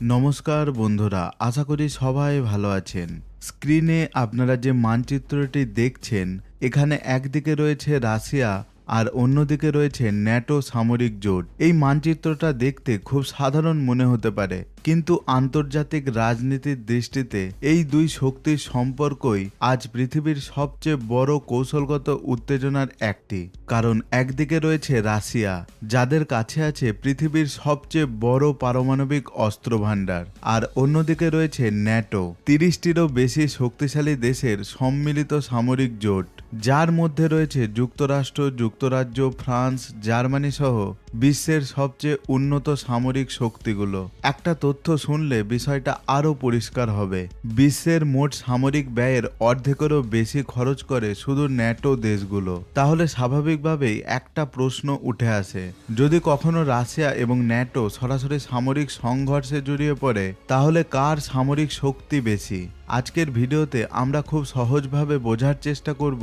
নমস্কার বন্ধুরা, আশা করি সবাই ভালো আছেন। স্ক্রিনে আপনারা যে মানচিত্রটি দেখছেন, এখানে একদিকে রয়েছে রাশিয়া আর অন্যদিকে রয়েছে ন্যাটো সামরিক জোট। এই মানচিত্রটা দেখতে খুব সাধারণ মনে হতে পারে, কিন্তু আন্তর্জাতিক রাজনীতির দৃষ্টিতে এই দুই শক্তির সম্পর্কই আজ পৃথিবীর সবচেয়ে বড় কৌশলগত উত্তেজনার একটি। কারণ একদিকে রয়েছে রাশিয়া, যাদের কাছে আছে পৃথিবীর সবচেয়ে বড় পারমাণবিক অস্ত্র ভাণ্ডার, আর অন্যদিকে রয়েছে ন্যাটো, 30টিরও বেশি শক্তিশালী দেশের সম্মিলিত সামরিক জোট, যার মধ্যে রয়েছে যুক্তরাষ্ট্র, যুক্তরাজ্য, ফ্রান্স, জার্মানি সহ বিশ্বের সবচেয়ে উন্নত সামরিক শক্তিগুলো। একটা তথ্য শুনলে বিষয়টা আরও পরিষ্কার হবে। বিশ্বের মোট সামরিক ব্যয়ের অর্ধেকেরও বেশি খরচ করে শুধু ন্যাটো দেশগুলো। তাহলে স্বাভাবিকভাবেই একটা প্রশ্ন উঠে আসে, যদি কখনো রাশিয়া এবং ন্যাটো সরাসরি সামরিক সংঘর্ষে জড়িয়ে পড়ে, তাহলে কার সামরিক শক্তি বেশি? আজকের ভিডিওতে আমরা খুব সহজভাবে বোঝার চেষ্টা করব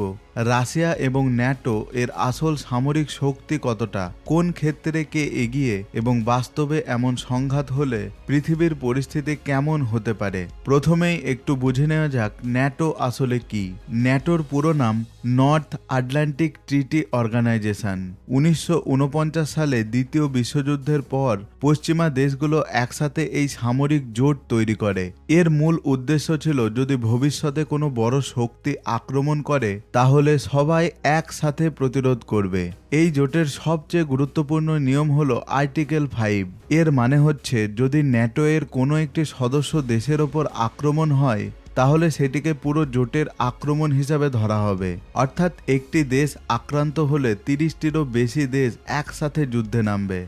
রাশিয়া এবং ন্যাটো এর আসল সামরিক শক্তি কতটা, কোন ক্ষেত্রে কে এগিয়ে, এবং বাস্তবে এমন সংঘাত হলে পৃথিবীর পরিস্থিতি কেমন হতে পারে। প্রথমেই একটু বুঝে নেওয়া যাক ন্যাটো আসলে কি। ন্যাটোর পুরো নাম নর্থ আটলান্টিক ট্রিটি অর্গানাইজেশন। 1949 সালে দ্বিতীয় বিশ্বযুদ্ধের পর পশ্চিমা দেশগুলো একসাথে এই সামরিক জোট তৈরি করে। এর মূল উদ্দেশ্য ছিল, যদি ভবিষ্যতে কোনো বড় শক্তি আক্রমণ করে তাহলে সবাই একসাথে প্রতিরোধ করবে। এই জোটের সবচেয়ে গুরুত্বপূর্ণ নিয়ম হলো আর্টিকেল 5। এর মানে হচ্ছে, যদি ন্যাটো এর কোনো একটি সদস্য দেশের ওপর আক্রমণ হয়, তাহলে সেটিকে পুরো জোটের আক্রমণ হিসাবে ধরা হবে। অর্থাৎ একটি দেশ আক্রান্ত হলে 30টিরও বেশি দেশ একসাথে যুদ্ধে নামবে।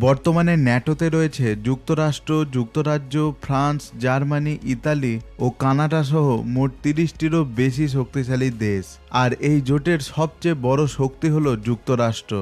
বর্তমানে ন্যাটোতে রয়েছে যুক্তরাষ্ট্র, যুক্তরাজ্য, ফ্রান্স, জার্মানি, ইতালি ও কানাডা সহ মোট 30টিরও বেশি শক্তিশালী দেশ। আর এই জোটের সবচেয়ে বড় শক্তি হলো যুক্তরাষ্ট্র,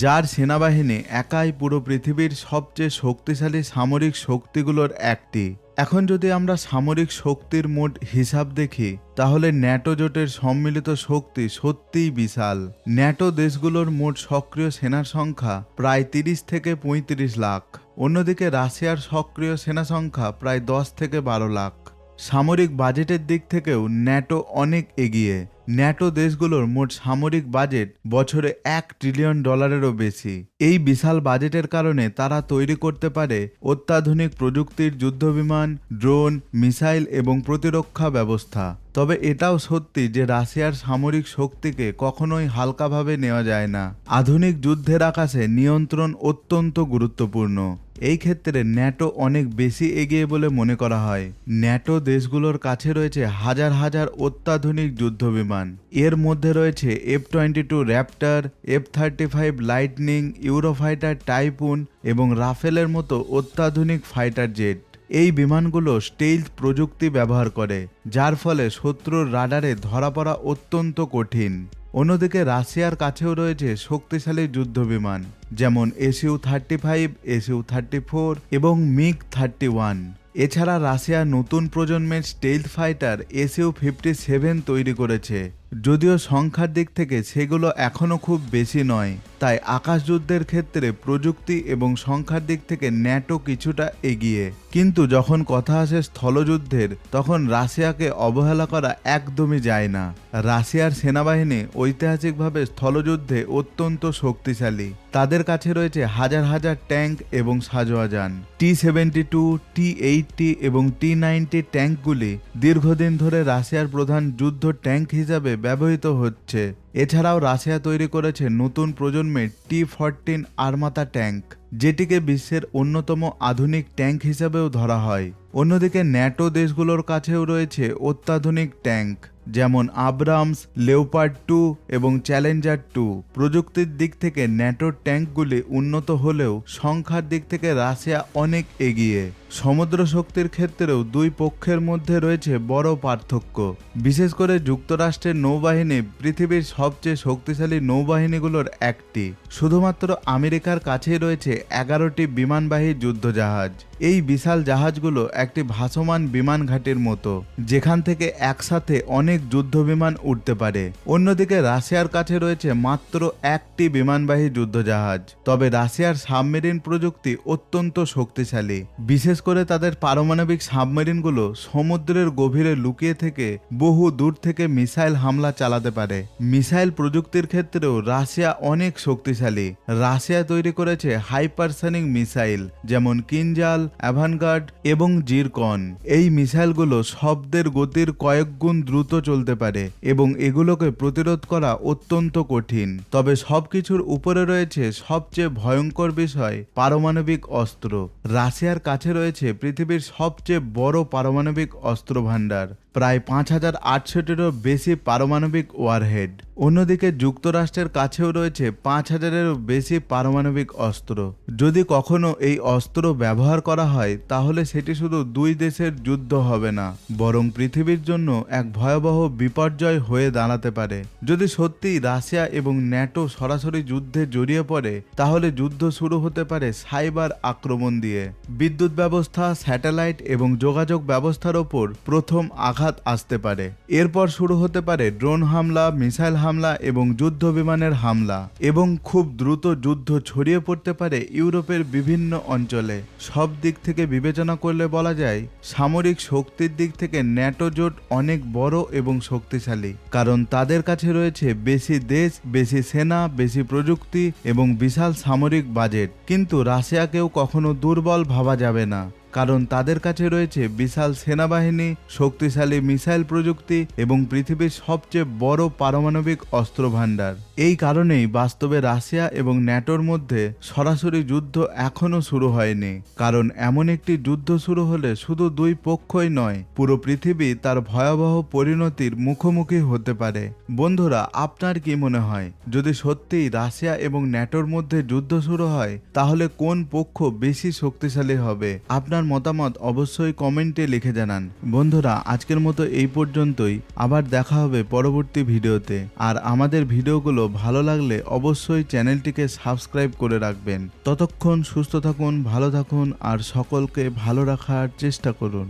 যার সেনাবাহিনী একাই পুরো পৃথিবীর সবচেয়ে শক্তিশালী সামরিক শক্তিগুলোর একটি। এখন যদি আমরা সামরিক শক্তির মোট হিসাব দেখি, তাহলে ন্যাটো জোটের সম্মিলিত শক্তি সত্যিই বিশাল। ন্যাটো দেশগুলোর মোট সক্রিয় সেনার সংখ্যা প্রায় 30 থেকে 35 লাখ। অন্যদিকে রাশিয়ার সক্রিয় সেনা সংখ্যা প্রায় 10 থেকে 12 লাখ। সামরিক বাজেটের দিক থেকেও ন্যাটো অনেক এগিয়ে। ন্যাটো দেশগুলোর মোট সামরিক বাজেট বছরে $1 ট্রিলিয়ন বেশি। এই বিশাল বাজেটের কারণে তারা তৈরি করতে পারে অত্যাধুনিক প্রযুক্তির যুদ্ধবিমান, ড্রোন, মিসাইল এবং প্রতিরক্ষা ব্যবস্থা। তবে এটাও সত্যি যে রাশিয়ার সামরিক শক্তিকে কখনোই হালকাভাবে নেওয়া যায় না। আধুনিক যুদ্ধের আকাশে নিয়ন্ত্রণ অত্যন্ত গুরুত্বপূর্ণ। এই ক্ষেত্রে ন্যাটো অনেক বেশি এগিয়ে বলে মনে করা হয়। ন্যাটো দেশগুলোর কাছে রয়েছে হাজার হাজার অত্যাধুনিক যুদ্ধবিমান। এর মধ্যে রয়েছে F-22 Raptor, F-35 lightning, Eurofighter টাইপুন এবং রাফেলের মতো অত্যাধুনিক ফাইটার জেট। এই বিমানগুলো স্টেলথ প্রযুক্তি ব্যবহার করে, যার ফলে শত্রুর রাডারে ধরা পড়া অত্যন্ত কঠিন। অন্যদিকে রাশিয়ার কাছেও রয়েছে শক্তিশালী যুদ্ধবিমান, যেমন Su-35, Su-34 এবং MiG-31। এছাড়া রাশিয়া নতুন প্রজন্মের স্টেলথ ফাইটার Su-57 তৈরি করেছে। যদিও সংখ্যার দিক থেকে সেগুলো এখনও খুব বেশি নয়, তাই আকাশযুদ্ধের ক্ষেত্রে প্রযুক্তি এবং সংখ্যার দিক থেকে ন্যাটো কিছুটা এগিয়ে। কিন্তু যখন কথা আসে স্থলযুদ্ধের, তখন রাশিয়াকে অবহেলা করা একদমই যায় না। রাশিয়ার সেনাবাহিনী ঐতিহাসিকভাবে স্থলযুদ্ধে অত্যন্ত শক্তিশালী। তাদের কাছে রয়েছে হাজার হাজার ট্যাঙ্ক এবং সাঁজোয়া যান। T-72, T-80 এবং T-90 ট্যাঙ্কগুলি দীর্ঘদিন ধরে রাশিয়ার প্রধান যুদ্ধ ট্যাঙ্ক হিসাবে ব্যবহৃত হচ্ছে। এছাড়াও রাশিয়া তৈরি করেছে নতুন প্রজন্মের T-14 আর্মাতা ট্যাঙ্ক, যেটিকে বিশ্বের অন্যতম আধুনিক ট্যাঙ্ক হিসাবেও ধরা হয়। অন্যদিকে ন্যাটো দেশগুলোর কাছেও রয়েছে অত্যাধুনিক ট্যাঙ্ক, যেমন আব্রামস, লেওপার্ড 2 এবং চ্যালেঞ্জার 2। প্রযুক্তির দিক থেকে ন্যাটোর ট্যাঙ্কগুলি উন্নত হলেও সংখ্যার দিক থেকে রাশিয়া অনেক এগিয়ে। সমুদ্র শক্তির ক্ষেত্রেও দুই পক্ষের মধ্যে রয়েছে বড় পার্থক্য। বিশেষ করে যুক্তরাষ্ট্রের নৌবাহিনী পৃথিবীর সবচেয়ে শক্তিশালী নৌবাহিনীগুলোর একটি। শুধুমাত্র আমেরিকার কাছেই রয়েছে 11টি বিমানবাহী যুদ্ধজাহাজ। এই বিশাল জাহাজগুলো একটি ভাসমান বিমান ঘাঁটির মতো, যেখান থেকে একসাথে অনেক অত্যাধুনিক যুদ্ধবিমান উঠতে পারে। অন্যদিকে রাশিয়ার কাছে রয়েছে মাত্র একটি বিমানবাহী যুদ্ধজাহাজ। তবে রাশিয়ার সাবমেরিন প্রযুক্তি অত্যন্ত শক্তিশালী। বিশেষ করে তাদের পারমাণবিক সাবমেরিনগুলো সমুদ্রের গভীরে লুকিয়ে থেকে বহু দূর থেকে মিসাইল হামলা চালাতে পারে। মিসাইল প্রযুক্তির ক্ষেত্রেও রাশিয়া অনেক শক্তিশালী। রাশিয়া তৈরি করেছে হাইপারসনিক মিসাইল, যেমন কিনজাল, অ্যাভানগার্ড এবং জিরকন। এই মিসাইলগুলো শব্দের গতির কয়েক গুণ দ্রুত চলতে পারে এবং এগুলোকে প্রতিরোধ করা অত্যন্ত কঠিন। তবে সবকিছুর উপরে রয়েছে সবচেয়ে ভয়ঙ্কর বিষয়, পারমাণবিক অস্ত্র। রাশিয়ার কাছে রয়েছে পৃথিবীর সবচেয়ে বড় পারমাণবিক অস্ত্র ভাণ্ডার, প্রায় 5800-টিরও বেশি পারমাণবিক ওয়ারহেড। অন্যদিকে যুক্তরাষ্ট্রের কাছেও রয়েছে 5000-এরও বেশি পারমাণবিক অস্ত্র। যদি কখনো এই অস্ত্র ব্যবহার করা হয় তাহলে সেটি শুধু দুই দেশের যুদ্ধ হবে না, বরং পৃথিবীর জন্য এক ভয়াবহ বিপর্যয় হয়ে দাঁড়াতে পারে। যদি সত্যিই রাশিয়া এবং ন্যাটো সরাসরি যুদ্ধে জড়িয়ে পড়ে তাহলে যুদ্ধ শুরু হতে পারে সাইবার আক্রমণ দিয়ে। বিদ্যুৎ ব্যবস্থা, স্যাটেলাইট এবং যোগাযোগ ব্যবস্থার ওপর প্রথম আঘাত আসতে পারে। এরপর শুরু হতে পারে ড্রোন হামলা, মিসাইল হামলা এবং যুদ্ধ বিমানের হামলা, এবং খুব দ্রুত যুদ্ধ ছড়িয়ে পড়তে পারে ইউরোপের বিভিন্ন অঞ্চলে। সব দিক থেকে বিবেচনা করলে বলা যায় সামরিক শক্তির দিক থেকে ন্যাটো জোট অনেক বড় এবং শক্তিশালী, কারণ তাদের কাছে রয়েছে বেশি দেশ, বেশি সেনা, বেশি প্রযুক্তি এবং বিশাল সামরিক বাজেট। কিন্তু রাশিয়াকেও কখনো দুর্বল ভাবা যাবে না, কারণ তাদের কাছে রয়েছে বিশাল সেনাবাহিনী, শক্তিশালী মিসাইল প্রযুক্তি এবং পৃথিবীর সবচেয়ে বড় পারমাণবিক অস্ত্র ভাণ্ডার। এই কারণেই বাস্তবে রাশিয়া এবং ন্যাটোর মধ্যে সরাসরি যুদ্ধ এখনও শুরু হয়নি, কারণ এমন একটি যুদ্ধ শুরু হলে শুধু দুই পক্ষই নয়, পুরো পৃথিবী তার ভয়াবহ পরিণতির মুখোমুখি হতে পারে। বন্ধুরা, আপনার কি মনে হয়, যদি সত্যিই রাশিয়া এবং ন্যাটোর মধ্যে যুদ্ধ শুরু হয় তাহলে কোন পক্ষ বেশি শক্তিশালী হবে? আপনার মতামত অবশ্যই কমেন্টে লিখে জানান। বন্ধুরা, আজকের মতো এই পর্যন্তই। আবার দেখা হবে পরবর্তী ভিডিওতে। আর আমাদের ভিডিওগুলো ভালো লাগলে অবশ্যই চ্যানেলটিকে সাবস্ক্রাইব করে রাখবেন। ততক্ষণ সুস্থ থাকুন, ভালো থাকুন আর সকলকে ভালো রাখার চেষ্টা করুন।